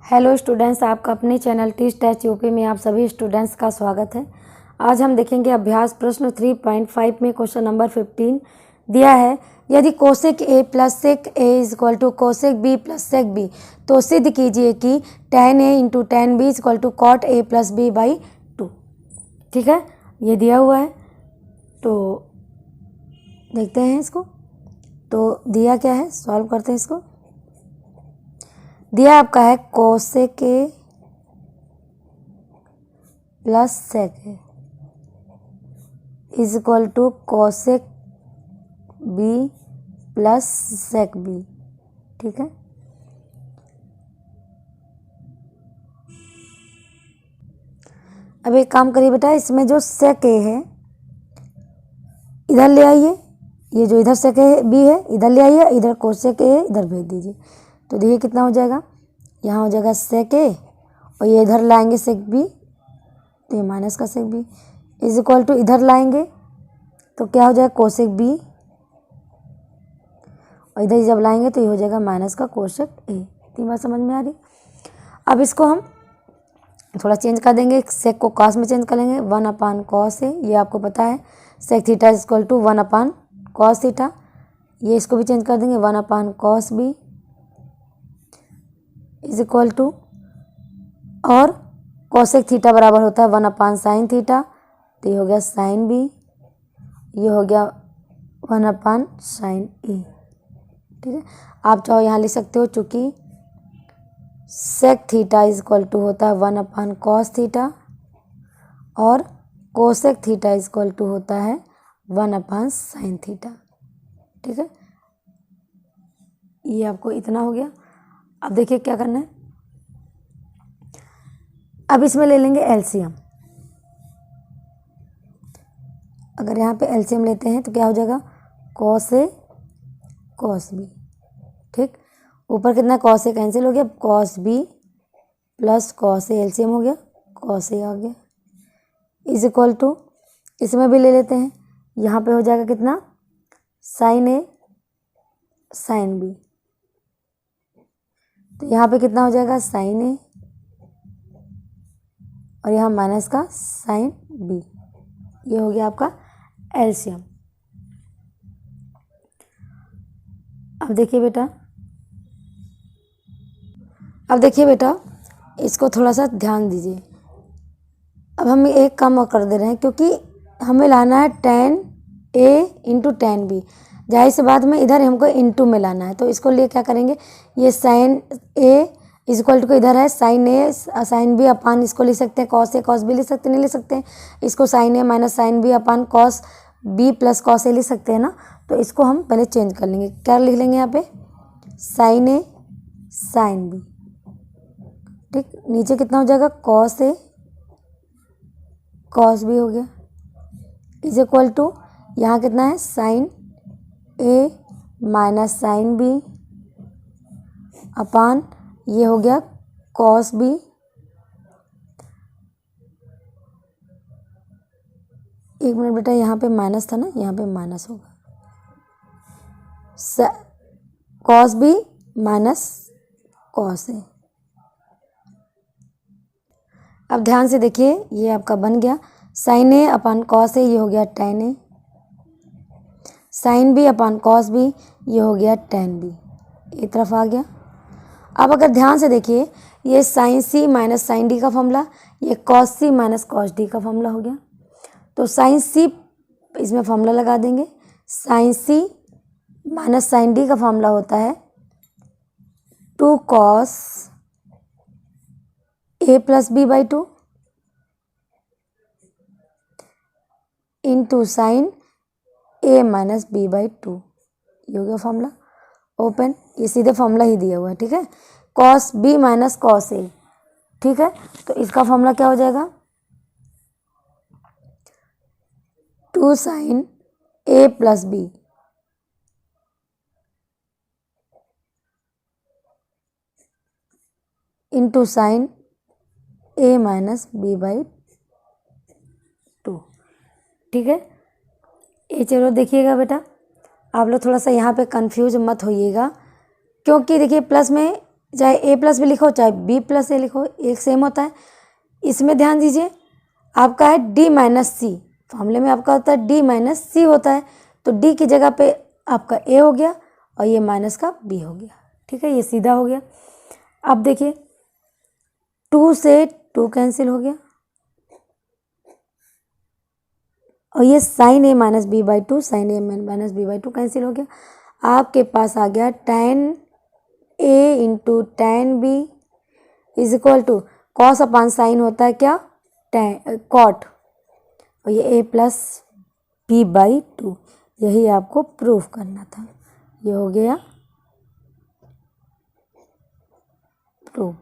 Hello students, आपका अपने channel teach touch UP में आप सभी स्टूडेंट्स का स्वागत है। आज हम देखेंगे अभ्यास प्रश्न 3.5 में क्वेश्चन नंबर 15 दिया है। यदि cosec A plus sec A is equal to cosec B plus sec B तो सिद्ध कीजिए कि tan a into tan b is equal to cot a plus B by 2। ठीक है, ये दिया हुआ है तो देखते हैं इसको। तो दिया क्या है, सॉल्व करते हैं इसको। दिया आपका है cosec A plus sec A is equal to cosec B plus sec B. ठीक है, अब एक काम करिए बेटा, इसमें जो सेक ए है इधर ले आइए, ये जो इधर सेक ए बी है इधर ले आइए, इधर कोसेक ए इधर भेज दीजिए। तो देखिए कितना हो जाएगा, यहाँ हो जाएगा सेक ए और ये इधर लाएंगे सेक बी, तो ये माइनस का सेक बी इज इक्वल टू इधर लाएंगे तो क्या हो जाएगा कोसेक बी, और इधर जब लाएंगे तो ये हो जाएगा माइनस का कोसेक ए। तीन बात समझ में आ रही। अब इसको हम थोड़ा चेंज कर देंगे, सेक को कॉस में चेंज कर लेंगे, 1/cos ए, ये आपको पता है sec theta is equal to 1/cos theta. ये इसको भी चेंज कर देंगे 1/cos B is equal to, और कोसेक थीटा बराबर होता है 1/sin थीटा, तो ये हो गया साइन बी, ये हो गया 1/sin ए। ठीक है, आप चाहो यहाँ लिख सकते हो, चूँकि sec theta is equal to होता है 1/cos थीटा और cosec theta is equal to होता है 1/sin थीटा। ठीक है, ये आपको इतना हो गया। अब देखिए क्या करना है, अब इसमें ले लेंगे एलसीएम। अगर यहाँ पे एलसीएम लेते हैं तो क्या हो जाएगा, कॉस ए कॉस बी। ठीक, ऊपर कितना कॉस ए कैंसिल हो गया, cos B plus cos A LCM हो गया, कॉस ए आ गया इज इक्वल टू, इसमें भी ले लेते हैं, यहाँ पे हो जाएगा कितना साइन ए साइन बी, तो यहाँ पे कितना हो जाएगा साइन ए और यहाँ माइनस का साइन बी। ये हो गया आपका एलसीएम। अब देखिए बेटा, इसको थोड़ा सा ध्यान दीजिए। अब हम एक काम और कर दे रहे हैं, क्योंकि हमें लाना है tan a into tan b, जाहिर सी बात में इधर हमको इंटू में लाना है, तो इसको लिए क्या करेंगे, ये sine a is equal to इधर है sine A sine B upon, इसको लिख सकते हैं कॉस ए कॉस बी लिख सकते हैं, नहीं लिख सकते हैं, इसको sine A minus sine B upon cos B plus cos A लिख सकते हैं ना। तो इसको हम पहले चेंज कर लेंगे, क्या लिख लेंगे यहाँ पे साइन ए साइन बी। ठीक, नीचे कितना हो जाएगा कॉस ए कॉस बी हो गया इज इक्वल टू, यहाँ कितना है sine A minus sine B अपान, ये हो गया कॉस बी एक मिनट बेटा, यहाँ पे माइनस था ना, यहाँ पे माइनस होगा, कॉस बी माइनस कॉस ए। अब ध्यान से देखिए, ये आपका बन गया sign A upon cos A, ये हो गया tan A, sine B upon cos B, ये हो गया tan बी, एक तरफ आ गया। अब अगर ध्यान से देखिए, ये sine C minus sine D का फॉर्मूला, ये cos C minus cos D का फॉर्मूला हो गया। तो साइन सी इसमें फॉर्मूला लगा देंगे, sine C minus sine D का फॉर्मूला होता है 2 cos A plus B by 2 into sine A minus B by 2। ये हो गया फॉर्मूला ओपन, ये सीधे फॉर्मूला ही दिया हुआ है। ठीक है, cos B minus cos A. ठीक है, तो इसका फॉर्मूला क्या हो जाएगा 2 sine A plus B into sine A minus B by 2। ठीक है, ये चलो देखिएगा बेटा, आप लोग थोड़ा सा यहाँ पे कंफ्यूज मत होइएगा, क्योंकि देखिए प्लस में चाहे ए प्लस बी लिखो चाहे बी प्लस ए लिखो, एक सेम होता है। इसमें ध्यान दीजिए, आपका है डी माइनस सी, फॉर्मूले में आपका होता है डी माइनस सी होता है, तो डी की जगह पे आपका ए हो गया और ये माइनस का बी हो गया। ठीक है, ये सीधा हो गया। अब देखिए 2 से 2 कैंसिल हो गया और ये sine A minus B by 2, sine A minus B by 2 cancel हो गया। आपके पास आ गया tan A into tan B is equal to cos upon sine होता है क्या, कॉट, और ये ए प्लस बी बाई 2, यही आपको प्रूफ करना था। ये हो गया प्रूफ।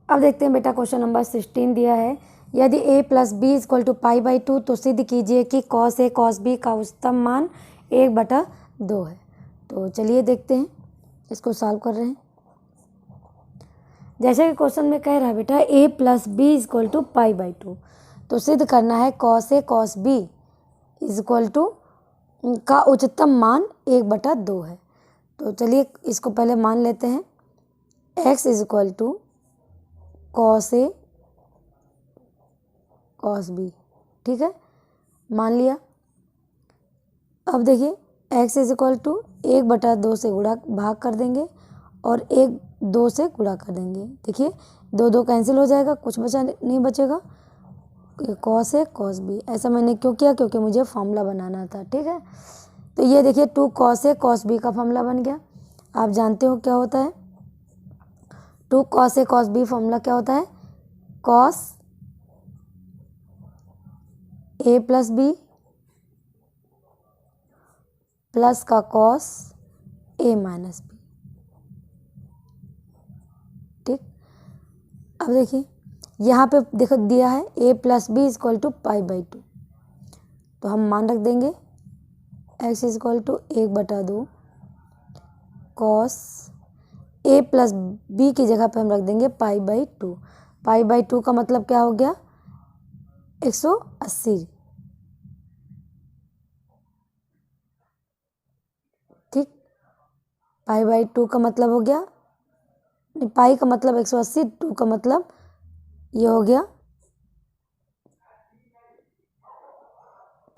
अब देखते हैं बेटा, क्वेश्चन नंबर 16 दिया है, यदि a plus B equal to pi by 2 तो सिद्ध कीजिए कि कॉस ए कॉस बी का उच्चतम मान 1/2 है। तो चलिए देखते हैं, इसको सॉल्व कर रहे हैं। जैसे कि क्वेश्चन में कह रहा है बेटा a plus B equal to pi by 2, तो सिद्ध करना है cos A cos B equal to का उच्चतम मान 1/2 है। तो चलिए इसको पहले मान लेते हैं, x is equal to cos A cos B. ठीक है, मान लिया। अब देखिए x इज इक्वल टू 1/2 से गुणा भाग कर देंगे और 2 से गुणा कर देंगे। देखिए 2 कैंसिल हो जाएगा, कुछ बचा नहीं बचेगा, कॉस ए कॉस बी। ऐसा मैंने क्यों किया, क्योंकि मुझे फॉर्मूला बनाना था। ठीक है, तो ये देखिए 2 कॉस ए कॉस बी का फॉर्मूला बन गया। आप जानते हो क्या होता है 2 cos A cos B, formula क्या होता है, cos A plus B plus का कॉस ए माइनस बी। ठीक, अब देखिए यहाँ पे देखो दिया है a plus B equal to pi by 2, तो हम मान रख देंगे x equal to 1/2 cos a plus B की जगह पे हम रख देंगे पाई बाई 2। पाई बाई 2 का मतलब क्या हो गया, 180। ठीक, पाई बाई 2 का मतलब हो गया, पाई का मतलब 180, 2 का मतलब ये हो गया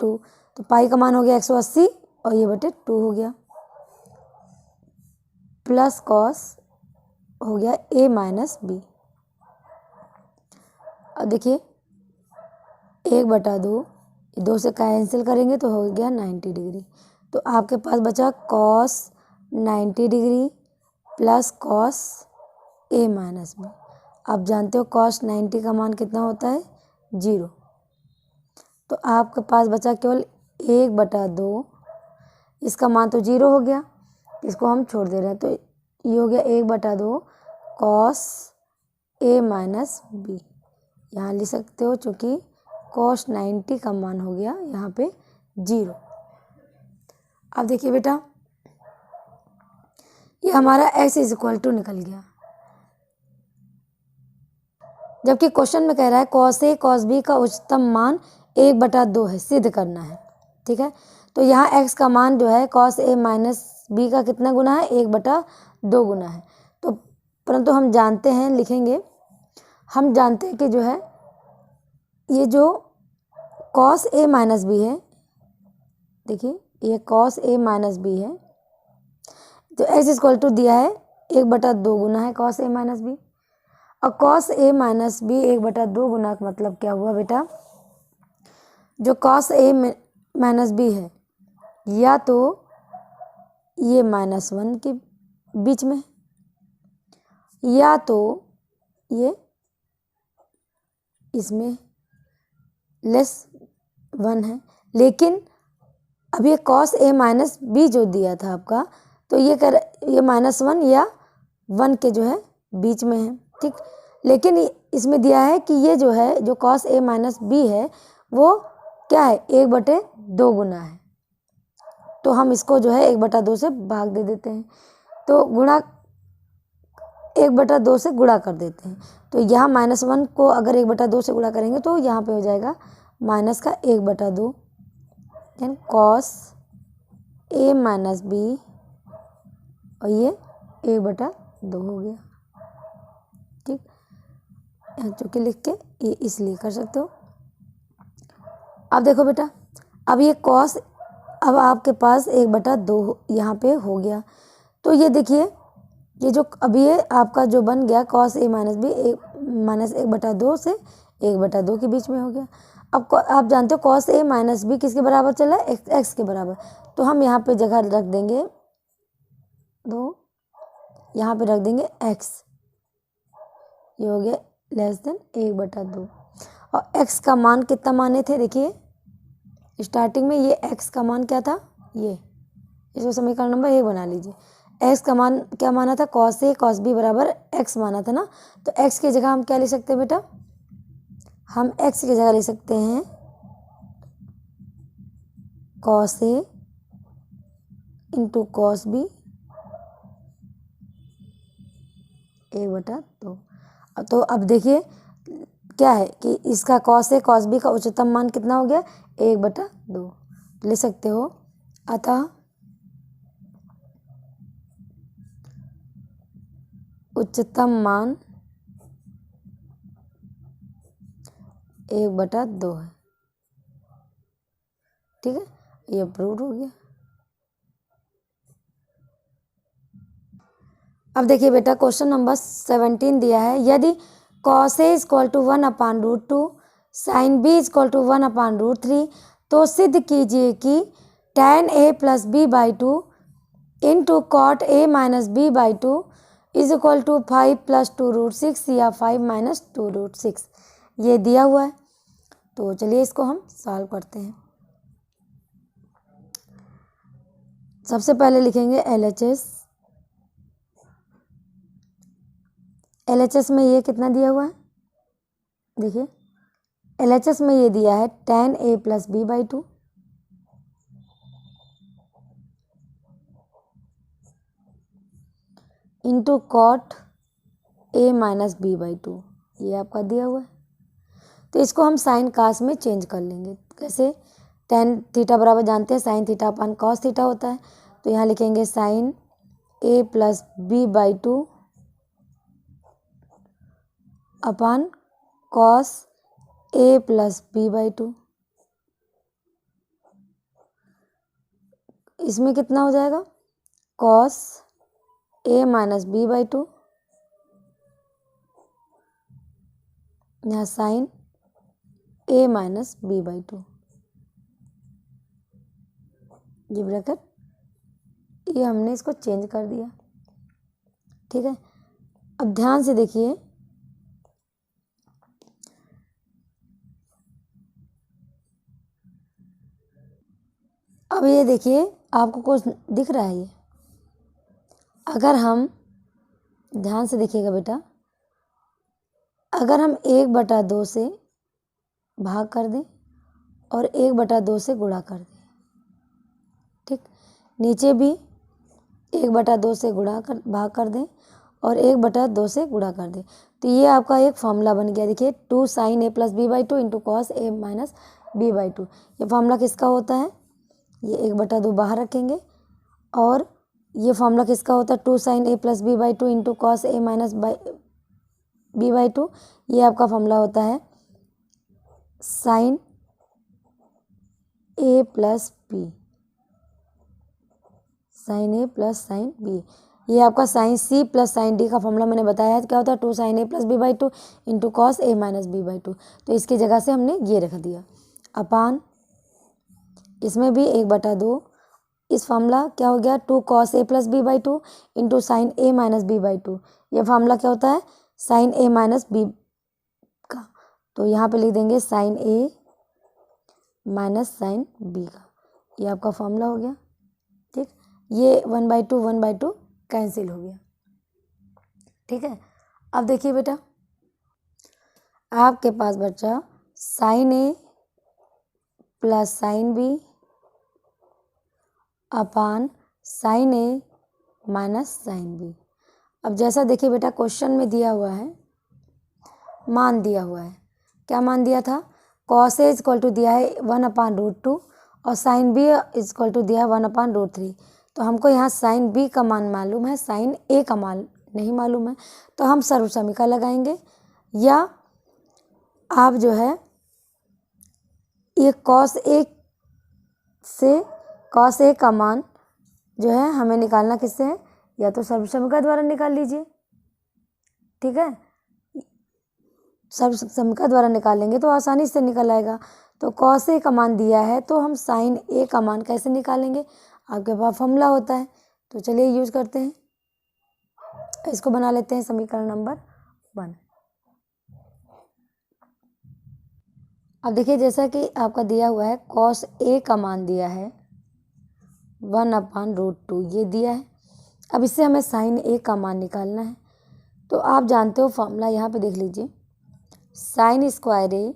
2, तो पाई का मान हो गया 180 और ये बटे 2 हो गया, प्लस कॉस हो गया a माइनस बी। अब देखिए 1/2, 2 से कैंसिल करेंगे तो हो गया 90 डिग्री, तो आपके पास बचा cos 90 degree plus cos a minus B. आप जानते हो कॉस 90 का मान कितना होता है, 0, तो आपके पास बचा केवल 1/2, इसका मान तो 0 हो गया, इसको हम छोड़ दे रहे हैं, तो ये हो गया 1/2 कॉस ए माइनस बी। यहाँ लिख सकते हो चूँकि कॉस 90 का मान हो गया यहाँ पे 0। अब देखिए बेटा ये हमारा x इज इक्वल टू निकल गया, जबकि क्वेश्चन में कह रहा है कॉस ए कॉस बी का उच्चतम मान 1/2 है, सिद्ध करना है। ठीक है, तो यहाँ x का मान जो है कॉस ए माइनस बी का कितना गुना है, 1/2 गुना है। तो परंतु हम जानते हैं, लिखेंगे, हम जानते हैं कि जो है ये जो कॉस ए माइनस बी है, देखिए ये कॉस ए माइनस बी है, तो x इक्वल टू दिया है 1/2 गुना है कॉस ए माइनस बी, और कॉस ए माइनस बी 1/2 गुना का मतलब क्या हुआ बेटा, जो कॉस ए माइनस बी है या तो ये -1 के बीच में या तो ये इसमें <1 है, लेकिन अब ये कॉस ए माइनस बी जो दिया था आपका, तो ये -1 या 1 के जो है बीच में है। ठीक, लेकिन इसमें दिया है कि ये जो है जो कॉस ए माइनस बी है वो क्या है, 1/2 गुना है, तो हम इसको जो है 1/2 से भाग दे देते हैं, तो गुणा 1/2 से गुणा कर देते हैं, तो यहाँ -1 को अगर 1/2 से गुणा करेंगे तो यहाँ पे हो जाएगा माइनस का 1/2, then cos A minus B और ये 1/2 हो गया। ठीक, यहाँ चूँकि लिख के ये इसलिए कर सकते हो। अब देखो बेटा, अब ये कॉस, अब आपके पास 1/2 यहाँ पे हो गया। तो ये देखिए, ये जो अब ये आपका जो बन गया कॉस ए माइनस बी, -1/2 से 1/2 के बीच में हो गया। अब आप जानते हो कॉस ए माइनस बी किसके बराबर चला है, एक्स के बराबर। तो हम यहाँ पे जगह रख देंगे 2, यहाँ पे रख देंगे एक्स, ये हो गया <<1/2। और एक्स का मान कितना माने थे, देखिए स्टार्टिंग में ये एक्स का मान क्या था, ये इसको समीकरण नंबर 1 बना लीजिए। एक्स का मान क्या माना था, कॉस ए कॉस बी बराबर एक्स माना था ना। तो एक्स की जगह हम क्या ले सकते हैं बेटा, हम एक्स की जगह ले सकते हैं cos A into cos B 1/2। तो अब देखिए क्या है कि इसका कॉस ए कॉस बी का उच्चतम मान कितना हो गया, 1/2 ले सकते हो। अतः उच्चतम मान 1/2 है। ठीक है, ये अप्रूव्ड हो गया। अब देखिए बेटा, क्वेश्चन नंबर 17 दिया है, यदि cos A = 1/√2 sin B = 1/√3 तो सिद्ध कीजिए कि tan A + B/2 into cot A - B/2 is equal to 5 + 2√6 या 5 - 2√6। ये दिया हुआ है। तो चलिए इसको हम सॉल्व करते हैं। सबसे पहले लिखेंगे LHS में ये कितना दिया हुआ है, देखिए LHS में ये दिया है tan A + B/2 into cot A - B/2, ये आपका दिया हुआ है। तो इसको हम साइन कास में चेंज कर लेंगे। कैसे, tan थीटा बराबर जानते हैं sine theta upon cos theta होता है। तो यहाँ लिखेंगे sine A + B/2 upon cos A + B/2। इसमें कितना हो जाएगा, कॉस A - B/2 यहाँ साइन A - B/2, ये ब्रैकेट, ये हमने इसको चेंज कर दिया। ठीक है, अब ध्यान से देखिए, अब ये देखिए आपको कुछ दिख रहा है, ये अगर हम ध्यान से देखिएगा बेटा, अगर हम 1/2 से भाग कर दें और 1/2 से गुणा कर दें, ठीक, नीचे भी 1/2 से भाग कर दें और 1/2 से गुणा कर दें, तो ये आपका एक फॉर्मूला बन गया। देखिए 2 sin A + B/2 इंटू कॉस A - B/2, ये फॉर्मूला किसका होता है, ये 1/2 बाहर रखेंगे और ये फॉर्मूला किसका होता है, 2 sin A + B/2 इंटू कॉस A - B/2, ये आपका फॉर्मूला होता है sine A + B, sine A + sine B। ये आपका साइन C + साइन D का फॉर्मूला मैंने बताया है, क्या होता है 2 sin A + B/2 इंटू कॉस A - B/2। तो इसकी जगह से हमने ये रख दिया अपान, इसमें भी 1/2, इस फॉर्मूला क्या हो गया 2 cos A + B/2 into sine A - B/2, ये फॉर्मूला क्या होता है साइन A - B का। तो यहाँ पे लिख देंगे साइन A - साइन B का, ये आपका फॉर्मूला हो गया। ठीक, ये 1/2 कैंसिल हो गया। ठीक है, अब देखिए बेटा, आपके पास बचा sine A + sine B upon sine A - sine B। अब जैसा देखिए बेटा क्वेश्चन में दिया हुआ है, मान दिया हुआ है, क्या मान दिया था, cos A = दिया है 1/√2 और साइन B = दिया है 1/√3। तो हमको यहाँ साइन बी का मान मालूम है, साइन ए का मान नहीं मालूम है, तो हम सर्व समीकरण लगाएंगे, या आप जो है ये कॉस ए का मान जो है हमें निकालना किससे है, या तो सर्व समीकरण द्वारा निकाल लीजिए। ठीक है, सर्व समीकरण द्वारा निकालेंगे तो आसानी से निकल आएगा। तो कॉस ए का मान दिया है तो हम साइन ए का मान कैसे निकालेंगे, आपके पास फॉर्मूला होता है, तो चलिए यूज करते हैं। इसको बना लेते हैं समीकरण नंबर 1। अब देखिए जैसा कि आपका दिया हुआ है कॉस ए का मान दिया है 1/√2 ये दिया है। अब इससे हमें साइन ए का मान निकालना है। तो आप जानते हो फॉर्मूला, यहाँ पे देख लीजिए, sign square A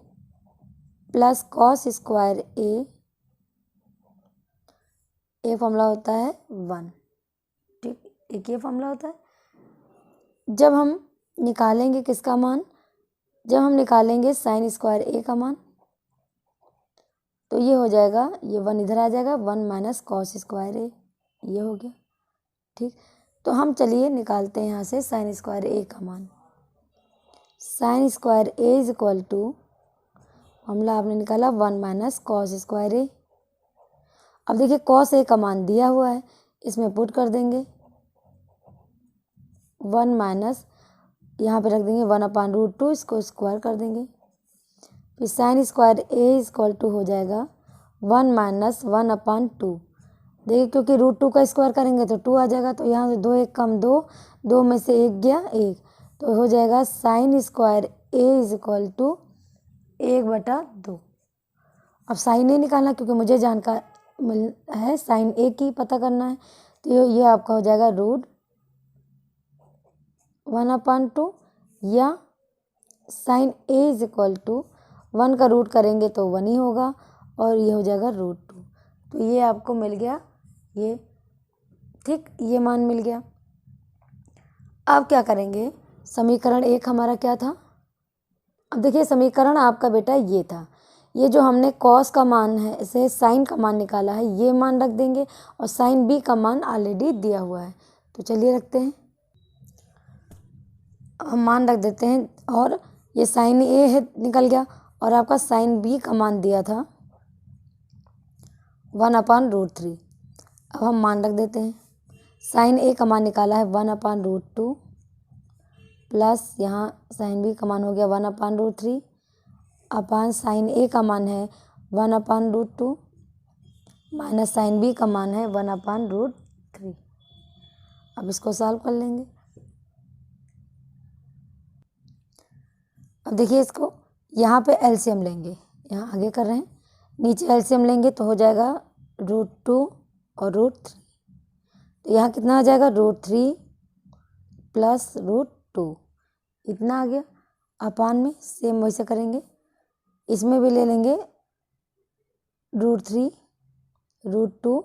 plus cos square a formula होता है 1। ठीक, एक ये फॉर्मूला होता है। जब हम निकालेंगे किसका मान, जब हम निकालेंगे साइन स्क्वायर ए का मान, तो ये हो जाएगा, ये 1 इधर आ जाएगा, 1 माइनस कॉस स्क्वायर ए, ये हो गया। ठीक, तो हम चलिए निकालते हैं यहाँ से साइन स्क्वायर ए का मान। Sine square A is equal to, formula आपने निकाला 1 माइनस कॉस स्क्वायर ए। अब देखिए कॉस ए का मान दिया हुआ है, इसमें पुट कर देंगे 1 माइनस, यहाँ पे रख देंगे 1/√2, इसको स्क्वायर कर देंगे। फिर sine square A is equal to हो जाएगा 1 माइनस 1/2। देखिए क्योंकि √2 का स्क्वायर करेंगे तो 2 आ जाएगा, तो यहाँ से 2 1 कम 2, 2 में से 1 गया 1, तो हो जाएगा sine square A is equal to 1/2। अब साइन ए निकालना, क्योंकि मुझे जानकारी मिल है साइन ए की पता करना है, तो ये आपका हो जाएगा √1/2, या sine A is equal to 1 का रूट करेंगे तो 1 ही होगा, और ये हो जाएगा √2। तो ये आपको मिल गया, ये ठीक, ये मान मिल गया। अब क्या करेंगे, समीकरण 1 हमारा क्या था, अब देखिए समीकरण आपका बेटा ये था, ये जो हमने कॉस का मान है इसे साइन का मान निकाला है, ये मान रख देंगे, और साइन बी का मान ऑलरेडी दिया हुआ है, तो चलिए रखते हैं, हम मान रख देते हैं। और ये साइन ए है निकल गया, और आपका साइन बी का मान दिया था 1/√3। अब हम मान रख देते हैं, साइन ए का मान निकाला है 1/√2 प्लस यहाँ साइन बी का मान हो गया 1/√3 अपान साइन ए का मान है 1/√2 माइनस साइन बी का मान है 1/√3। अब इसको सॉल्व कर लेंगे। अब देखिए इसको यहाँ पे एलसीएम लेंगे, यहाँ आगे कर रहे हैं, नीचे एलसीएम लेंगे तो हो जाएगा √2 और √3, तो यहाँ कितना आ जाएगा √3 प्लस √2, इतना आ गया। अपान में सेम वैसे करेंगे, इसमें भी ले लेंगे √3 √2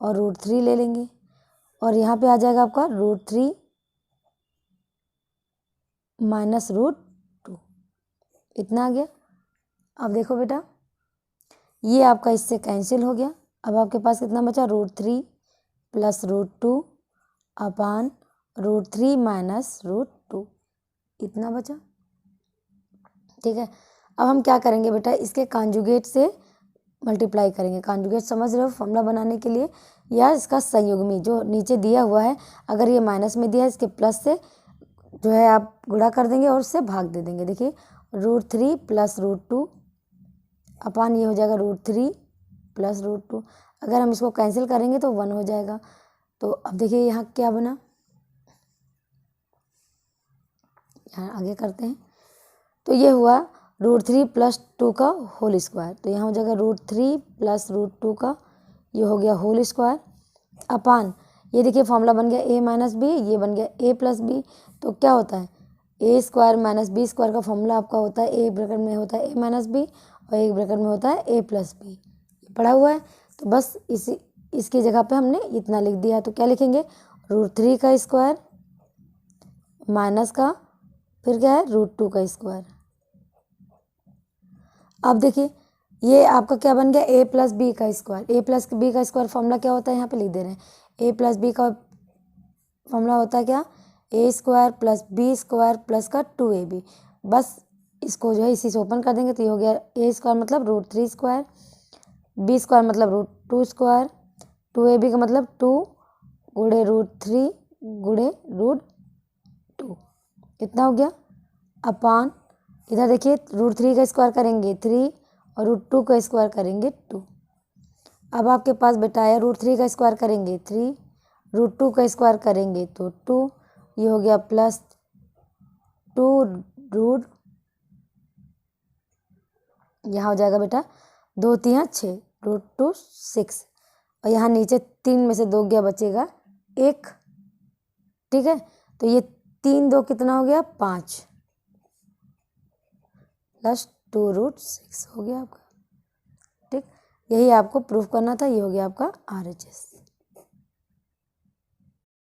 और √3 ले लेंगे, और यहाँ पे आ जाएगा आपका √3 माइनस √2, इतना आ गया। अब देखो बेटा ये आपका इससे कैंसिल हो गया, अब आपके पास कितना बचा, √3 प्लस √2 अपान √3 माइनस √2, इतना बचा। ठीक है, अब हम क्या करेंगे बेटा, इसके कॉन्जुगेट से मल्टीप्लाई करेंगे। कॉन्जुगेट समझ रहे हो, फॉर्मूला बनाने के लिए, या इसका संयुग्मी जो नीचे दिया हुआ है, अगर ये माइनस में दिया है इसके प्लस से जो है आप गुणा कर देंगे और उससे भाग दे देंगे। देखिए √3 प्लस √2 अपान ये हो जाएगा √3 प्लस √2, अगर हम इसको कैंसिल करेंगे तो 1 हो जाएगा। तो अब देखिए यहाँ क्या बना, यहाँ आगे करते हैं, तो ये हुआ √3 प्लस 2 का होल स्क्वायर, तो यहाँ हो जाएगा √3 प्लस √2 का, ये हो गया होल स्क्वायर अपान, ये देखिए फॉर्मूला बन गया a माइनस बी, ये बन गया a प्लस बी, तो क्या होता है a square minus B square का फॉर्मूला आपका होता है, एक ब्रैकेट में होता है a माइनस बी और एक ब्रैकेट में होता है a प्लस बी, पढ़ा हुआ है। तो बस इसकी जगह पे हमने इतना लिख दिया, तो क्या लिखेंगे √3 का स्क्वायर माइनस का फिर क्या है √2 का स्क्वायर। अब देखिए ये आपका क्या बन गया a प्लस बी का स्क्वायर, a प्लस बी का स्क्वायर फॉर्मूला क्या होता है यहाँ पे लिख दे रहे हैं, ए प्लस बी का फॉर्मूला होता है क्या, A square plus B square plus का 2ab। बस इसको जो है इसी से ओपन कर देंगे तो ये हो गया ए स्क्वायर मतलब √3 स्क्वायर, बी स्क्वायर मतलब √2 स्क्वायर, 2ab का मतलब 2 गुणे √3 गुणे √2, इतना हो गया अपान, इधर देखिए √3 का स्क्वायर करेंगे 3 और √2 का स्क्वायर करेंगे 2। अब आपके पास बेटा आया √3 का स्क्वायर करेंगे 3, √2 का स्क्वायर करेंगे तो 2, ये हो गया प्लस 2 रूट, यहाँ हो जाएगा बेटा 2 3 6 √2 6, और यहाँ नीचे 3 में से 2 गया बचेगा 1, ठीक है। तो ये 3 2 कितना हो गया 5 प्लस 2 √6 हो गया आपका, ठीक। यही आपको प्रूफ करना था, ये हो गया आपका RHS।